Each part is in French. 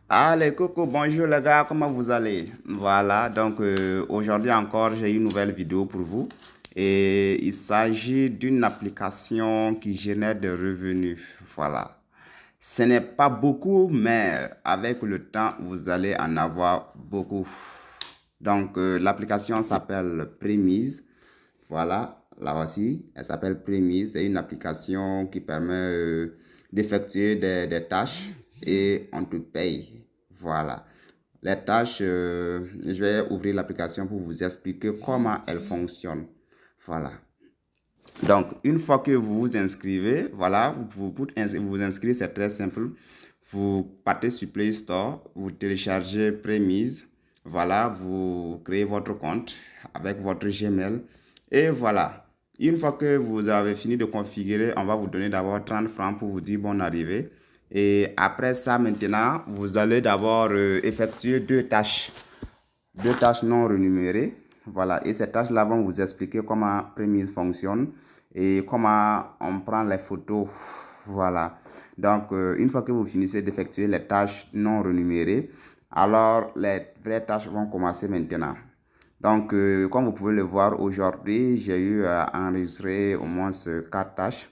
Allez, coucou, bonjour les gars, comment vous allez? Voilà, donc aujourd'hui encore, j'ai une nouvelle vidéo pour vous. Et il s'agit d'une application qui génère des revenus. Voilà. Ce n'est pas beaucoup, mais avec le temps, vous allez en avoir beaucoup. Donc, l'application s'appelle Premise. Voilà, là voici. Elle s'appelle Premise. C'est une application qui permet d'effectuer des tâches et on te paye. Voilà. Les tâches, je vais ouvrir l'application pour vous expliquer comment elle fonctionne. Voilà. Donc, une fois que vous vous inscrivez, voilà, vous inscrire, c'est très simple. Vous partez sur Play Store, vous téléchargez Premise, voilà, vous créez votre compte avec votre Gmail et voilà. Une fois que vous avez fini de configurer, on va vous donner d'abord 30 francs pour vous dire bonne arrivée. Et après ça, maintenant, vous allez d'abord effectuer deux tâches non rémunérées. Voilà, et ces tâches-là vont vous expliquer comment Premise fonctionne et comment on prend les photos. Voilà. Donc, une fois que vous finissez d'effectuer les tâches non rémunérées, alors les vraies tâches vont commencer maintenant. Donc, comme vous pouvez le voir aujourd'hui, j'ai eu à enregistrer au moins 4 tâches.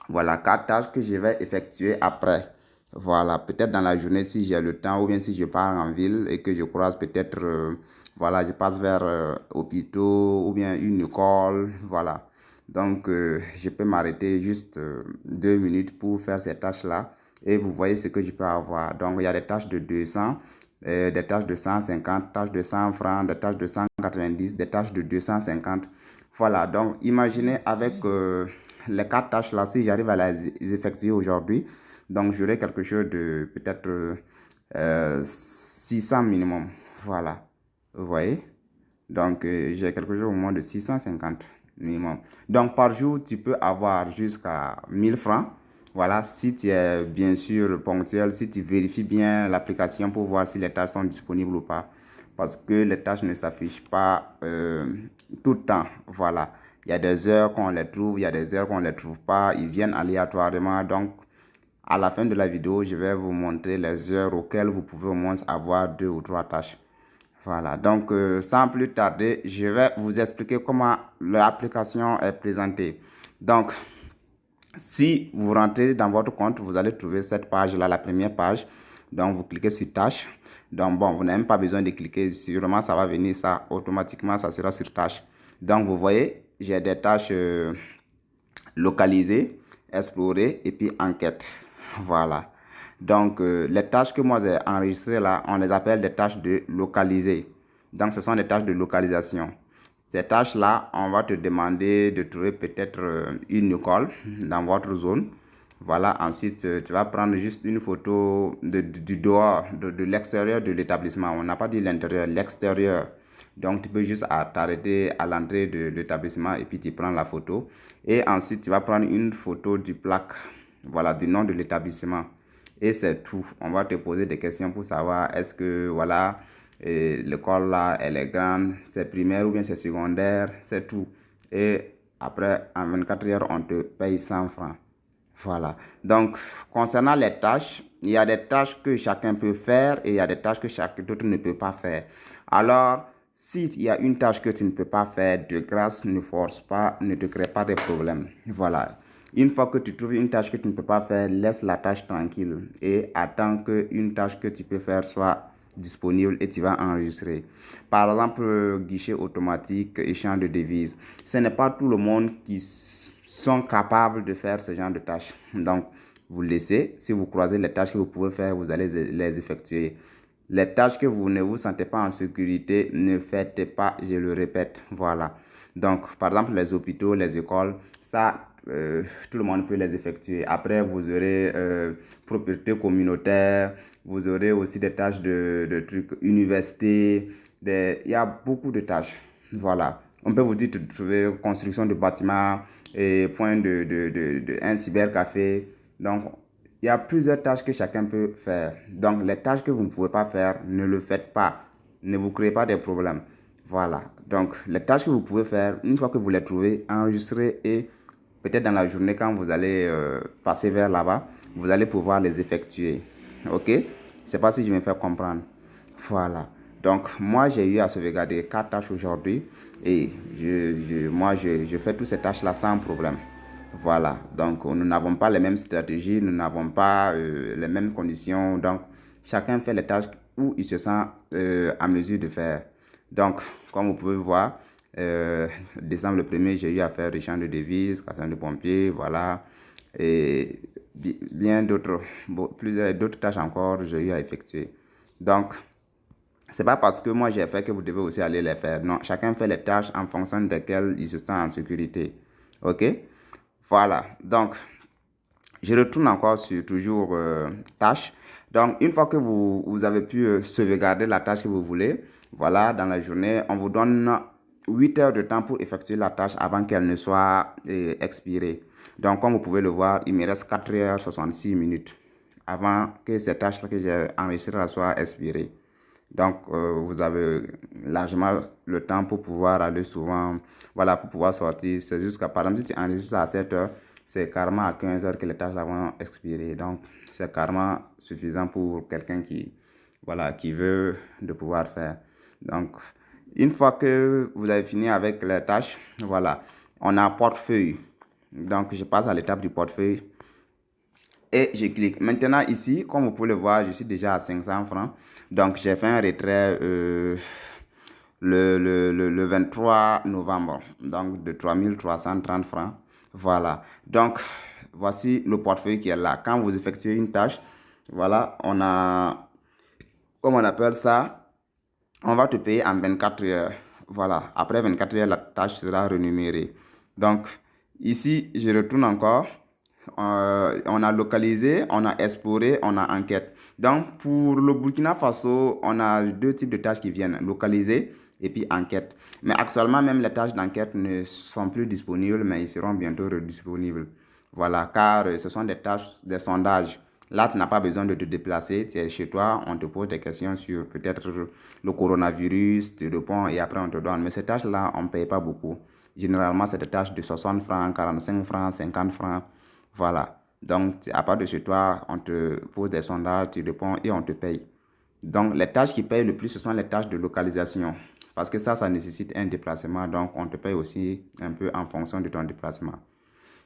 Voilà, 4 tâches que je vais effectuer après. Voilà, peut-être dans la journée si j'ai le temps ou bien si je pars en ville et que je croise peut-être, voilà, je passe vers hôpitaux ou bien une école, voilà. Donc, je peux m'arrêter juste 2 minutes pour faire ces tâches-là et vous voyez ce que je peux avoir. Donc, il y a des tâches de 200, des tâches de 150, tâches de 100 francs, des tâches de 190, des tâches de 250. Voilà, donc imaginez avec les 4 tâches là, si j'arrive à les effectuer aujourd'hui, donc j'aurai quelque chose de peut-être 600 minimum. Voilà, vous voyez? Donc j'ai quelque chose au moins de 650 minimum. Donc par jour, tu peux avoir jusqu'à 1000 francs. Voilà, si tu es bien sûr ponctuel, si tu vérifies bien l'application pour voir si les tâches sont disponibles ou pas. Parce que les tâches ne s'affichent pas tout le temps. Voilà. Il y a des heures qu'on les trouve, il y a des heures qu'on ne les trouve pas. Ils viennent aléatoirement. Donc, à la fin de la vidéo, je vais vous montrer les heures auxquelles vous pouvez au moins avoir 2 ou 3 tâches. Voilà, donc sans plus tarder, je vais vous expliquer comment l'application est présentée. Donc, si vous rentrez dans votre compte, vous allez trouver cette page-là, la première page. Donc, vous cliquez sur tâches. Donc, bon, vous n'avez même pas besoin de cliquer. Sûrement, ça va venir ça. Automatiquement, ça sera sur tâches. Donc, vous voyez, j'ai des tâches localisées, explorer et puis enquête. Voilà. Donc, les tâches que moi j'ai enregistrées là, on les appelle des tâches de localiser. Donc, ce sont des tâches de localisation. Ces tâches-là, on va te demander de trouver peut-être une école dans votre zone. Voilà, ensuite, tu vas prendre juste une photo du dehors, de l'extérieur de l'établissement. On n'a pas dit l'intérieur, l'extérieur. Donc, tu peux juste t'arrêter à l'entrée de l'établissement et puis tu prends la photo. Et ensuite, tu vas prendre une photo du plaque, voilà, du nom de l'établissement. Et c'est tout. On va te poser des questions pour savoir est-ce que, voilà, l'école là, elle est grande, c'est primaire ou bien c'est secondaire, c'est tout. Et après, en 24 heures, on te paye 100 francs. Voilà. Donc, concernant les tâches, il y a des tâches que chacun peut faire et il y a des tâches que chacun d'autre ne peut pas faire. Alors, s'il y a une tâche que tu ne peux pas faire, de grâce, ne force pas, ne te crée pas de problème. Voilà. Une fois que tu trouves une tâche que tu ne peux pas faire, laisse la tâche tranquille et attends qu'une tâche que tu peux faire soit disponible et tu vas enregistrer. Par exemple, guichet automatique, échange de devises. Ce n'est pas tout le monde qui sont capables de faire ce genre de tâches. Donc, vous laissez. Si vous croisez les tâches que vous pouvez faire, vous allez les effectuer. Les tâches que vous ne vous sentez pas en sécurité, ne faites pas, je le répète. Voilà. Donc, par exemple, les hôpitaux, les écoles, ça, tout le monde peut les effectuer. Après, vous aurez propriété communautaire, vous aurez aussi des tâches de trucs, université, il y a beaucoup de tâches. Voilà. On peut vous dire de trouver construction de bâtiments et point un cybercafé. Donc, il y a plusieurs tâches que chacun peut faire. Donc, les tâches que vous ne pouvez pas faire, ne le faites pas. Ne vous créez pas des problèmes. Voilà. Donc, les tâches que vous pouvez faire, une fois que vous les trouvez, enregistrez et peut-être dans la journée, quand vous allez passer vers là-bas, vous allez pouvoir les effectuer. OK? Je sais pas si je me fais comprendre. Voilà. Donc, moi, j'ai eu à sauvegarder 4 tâches aujourd'hui et je fais toutes ces tâches-là sans problème. Voilà. Donc, nous n'avons pas les mêmes stratégies, nous n'avons pas les mêmes conditions. Donc, chacun fait les tâches où il se sent à mesure de faire. Donc, comme vous pouvez voir, décembre le 1er, j'ai eu à faire échange de devises, caserne de pompiers, voilà. Et bien d'autres, plusieurs d'autres tâches encore, j'ai eu à effectuer. Donc, c'est pas parce que moi j'ai fait que vous devez aussi aller les faire. Non, chacun fait les tâches en fonction desquelles il se sent en sécurité. OK? Voilà. Donc, je retourne encore sur toujours tâche. Donc, une fois que vous avez pu sauvegarder la tâche que vous voulez, voilà, dans la journée, on vous donne 8 heures de temps pour effectuer la tâche avant qu'elle ne soit expirée. Donc, comme vous pouvez le voir, il me reste 4h66 minutes avant que cette tâche-là que j'ai enregistrée soit expirée. Donc, vous avez largement le temps pour pouvoir aller souvent, voilà, pour pouvoir sortir. C'est jusqu'à, par exemple, si tu enregistres à 7 heures, c'est carrément à 15 heures que les tâches vont expirer. Donc, c'est carrément suffisant pour quelqu'un qui, voilà, qui veut de pouvoir faire. Donc, une fois que vous avez fini avec les tâches, voilà, on a portefeuille. Donc, je passe à l'étape du portefeuille et je clique. Maintenant, ici, comme vous pouvez le voir, je suis déjà à 500 francs. Donc, j'ai fait un retrait le 23 novembre, donc de 3330 francs. Voilà. Donc, voici le portefeuille qui est là. Quand vous effectuez une tâche, voilà, on a, comme on appelle ça, on va te payer en 24 heures. Voilà. Après 24 heures, la tâche sera renumérée. Donc, ici, je retourne encore. On a localisé, on a exploré, on a enquête. Donc, pour le Burkina Faso, on a deux types de tâches qui viennent, localiser et puis enquête. Mais actuellement, même les tâches d'enquête ne sont plus disponibles, mais ils seront bientôt redisponibles. Voilà, car ce sont des tâches, des sondages. Là, tu n'as pas besoin de te déplacer, tu es chez toi, on te pose des questions sur peut-être le coronavirus, tu réponds et après on te donne. Mais ces tâches-là, on ne paye pas beaucoup. Généralement, c'est des tâches de 60 francs, 45 francs, 50 francs. Voilà. Donc, à part de chez toi, on te pose des sondages, tu réponds et on te paye. Donc, les tâches qui payent le plus, ce sont les tâches de localisation. Parce que ça nécessite un déplacement. Donc, on te paye aussi un peu en fonction de ton déplacement.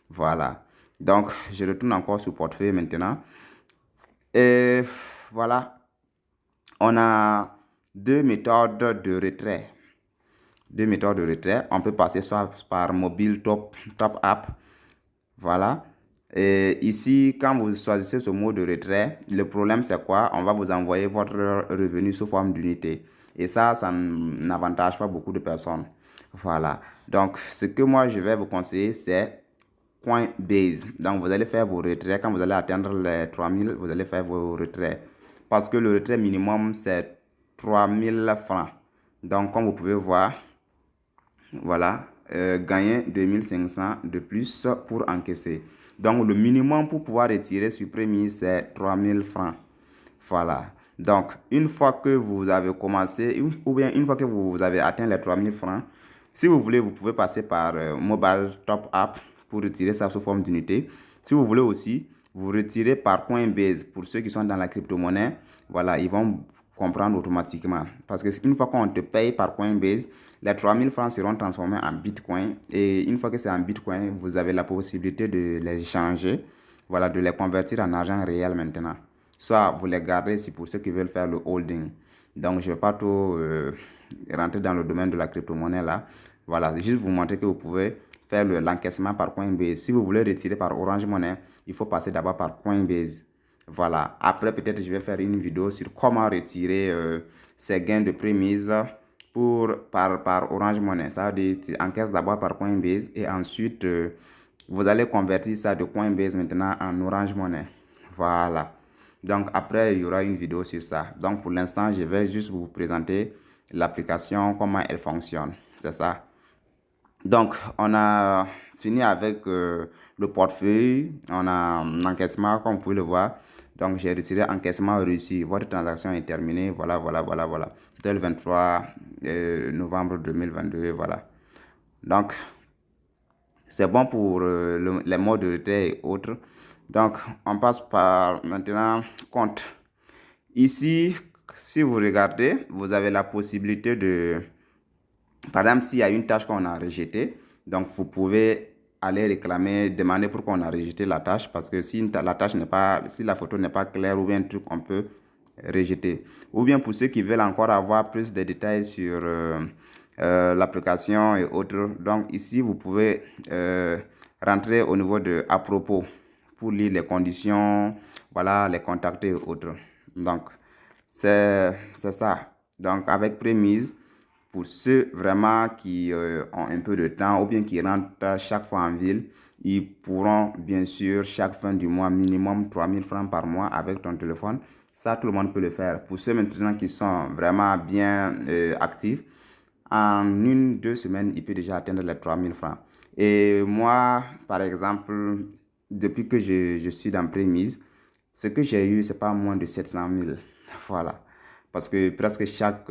Voilà. Donc, je retourne encore sur portefeuille maintenant. Et voilà. On a deux méthodes de retrait. Deux méthodes de retrait. On peut passer soit par mobile top app. Voilà. Et ici, quand vous choisissez ce mot de retrait, le problème c'est quoi? On va vous envoyer votre revenu sous forme d'unité. Et ça n'avantage pas beaucoup de personnes. Voilà. Donc, ce que moi je vais vous conseiller, c'est Coinbase. Donc, vous allez faire vos retraits. Quand vous allez atteindre les 3000, vous allez faire vos retraits. Parce que le retrait minimum, c'est 3000 francs. Donc, comme vous pouvez voir, voilà, gagner 2500 de plus pour encaisser. Donc, le minimum pour pouvoir retirer sur prémisse, c'est 3000 francs. Voilà. Donc, une fois que vous avez commencé, ou bien une fois que vous avez atteint les 3000 francs, si vous voulez, vous pouvez passer par Mobile Top App pour retirer ça sous forme d'unité. Si vous voulez aussi, vous retirez par Coinbase. Pour ceux qui sont dans la crypto-monnaie, voilà, ils vont comprendre automatiquement. Parce que une fois qu'on te paye par Coinbase, les 3000 francs seront transformés en Bitcoin. Et une fois que c'est en Bitcoin, vous avez la possibilité de les échanger, voilà, de les convertir en argent réel maintenant. Soit vous les gardez, si pour ceux qui veulent faire le holding. Donc, je ne vais pas trop rentrer dans le domaine de la crypto-monnaie là. Voilà, juste vous montrer que vous pouvez faire l'encaissement par Coinbase. Si vous voulez retirer par Orange Money, il faut passer d'abord par Coinbase. Voilà. Après, peut-être je vais faire une vidéo sur comment retirer ces gains de prémise par Orange Money. Ça veut dire tu encaisses d'abord par Coinbase et ensuite vous allez convertir ça de Coinbase maintenant en Orange Money. Voilà. Donc après, il y aura une vidéo sur ça. Donc pour l'instant, je vais juste vous présenter l'application, comment elle fonctionne. C'est ça. Donc, on a fini avec le portefeuille. On a un encaissement, comme vous pouvez le voir. Donc, j'ai retiré encaissement réussi. Votre transaction est terminée. Voilà, voilà, voilà, voilà. C'était le 23 novembre 2022. Voilà. Donc, c'est bon pour les modes de retrait et autres. Donc, on passe par maintenant compte. Ici, si vous regardez, vous avez la possibilité de, par exemple, s'il y a une tâche qu'on a rejetée, donc vous pouvez aller réclamer, demander pourquoi on a rejeté la tâche, parce que si la tâche n'est pas, si la photo n'est pas claire ou bien un truc, on peut rejeter. Ou bien pour ceux qui veulent encore avoir plus de détails sur l'application et autres, donc ici vous pouvez rentrer au niveau de à propos pour lire les conditions, voilà, les contacter et autres. Donc c'est ça. Donc avec Prémise, pour ceux vraiment qui ont un peu de temps ou bien qui rentrent chaque fois en ville, ils pourront bien sûr chaque fin du mois minimum 3000 francs par mois avec ton téléphone. Ça, tout le monde peut le faire. Pour ceux maintenant qui sont vraiment bien actifs, en 1, 2 semaines, il peut déjà atteindre les 3000 francs. Et moi, par exemple, depuis que je suis dans Prémise, ce que j'ai eu, c'est pas moins de 700 000. Voilà. Parce que presque chaque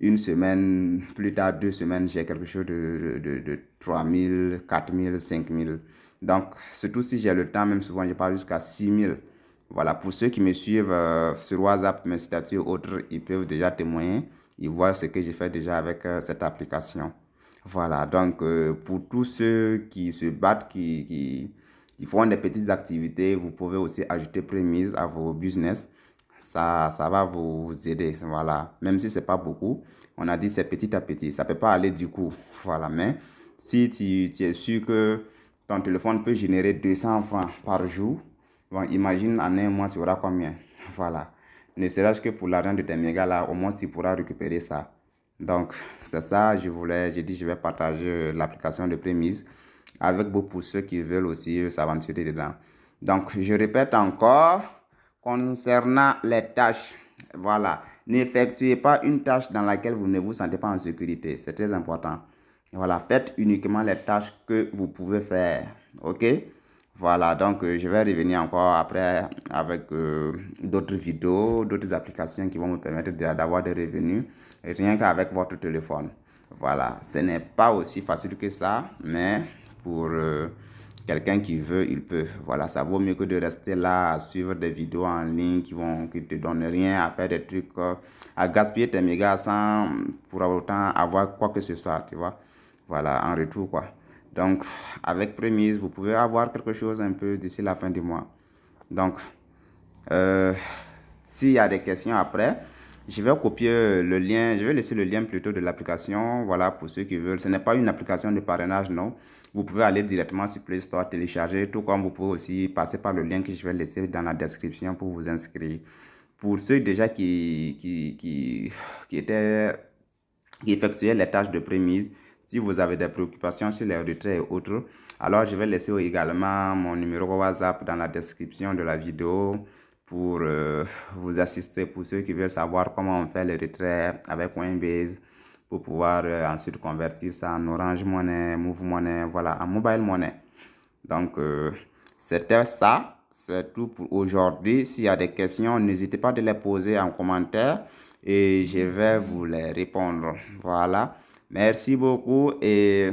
une semaine, plus tard 2 semaines, j'ai quelque chose de 3 000, 4 000, 5 000. Donc, surtout si j'ai le temps, même souvent, je parle jusqu'à 6 000. Voilà, pour ceux qui me suivent sur WhatsApp, mes statuts ou autres, ils peuvent déjà témoigner. Ils voient ce que j'ai fait déjà avec cette application. Voilà, donc pour tous ceux qui se battent, qui font des petites activités, vous pouvez aussi ajouter Prémise à vos business. Ça va vous aider. Voilà, même si c'est pas beaucoup, on a dit c'est petit à petit. Ça peut pas aller du coup. Voilà, mais si tu es sûr que ton téléphone peut générer 200 francs par jour, bon, imagine en un mois, tu auras combien? Voilà. Ne serait-ce que pour l'argent de tes mégas là, au moins tu pourras récupérer ça. Donc, c'est ça, j'ai dit, je vais partager l'application de Prémise avec vous pour ceux qui veulent aussi s'aventurer dedans. Donc, je répète encore, concernant les tâches, voilà, n'effectuez pas une tâche dans laquelle vous ne vous sentez pas en sécurité. C'est très important. Voilà, faites uniquement les tâches que vous pouvez faire. OK? Voilà, donc je vais revenir encore après avec d'autres vidéos, d'autres applications qui vont me permettre d'avoir des revenus rien qu'avec votre téléphone. Voilà, ce n'est pas aussi facile que ça, mais pour quelqu'un qui veut, il peut. Voilà, ça vaut mieux que de rester là à suivre des vidéos en ligne qui te donnent rien, à faire des trucs, à gaspiller tes mégas sans pour autant avoir quoi que ce soit, tu vois. Voilà, en retour, quoi. Donc, avec Prémise, vous pouvez avoir quelque chose un peu d'ici la fin du mois. Donc, euh, s'il y a des questions après, je vais copier le lien, je vais laisser le lien plutôt de l'application, voilà, pour ceux qui veulent. Ce n'est pas une application de parrainage, non. Vous pouvez aller directement sur Play Store, télécharger, tout comme vous pouvez aussi passer par le lien que je vais laisser dans la description pour vous inscrire. Pour ceux déjà qui effectuaient les tâches de prémise, si vous avez des préoccupations sur les retraits et autres, alors je vais laisser également mon numéro WhatsApp dans la description de la vidéo pour vous assister pour ceux qui veulent savoir comment on fait les retraits avec Coinbase pour pouvoir ensuite convertir ça en Orange Money, Move Money, voilà, en Mobile Money. Donc, c'était ça. C'est tout pour aujourd'hui. S'il y a des questions, n'hésitez pas de les poser en commentaire et je vais vous les répondre. Voilà. Merci beaucoup et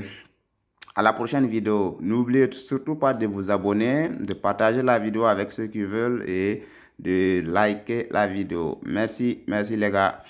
à la prochaine vidéo. N'oubliez surtout pas de vous abonner, de partager la vidéo avec ceux qui veulent et de liker la vidéo. Merci, merci les gars.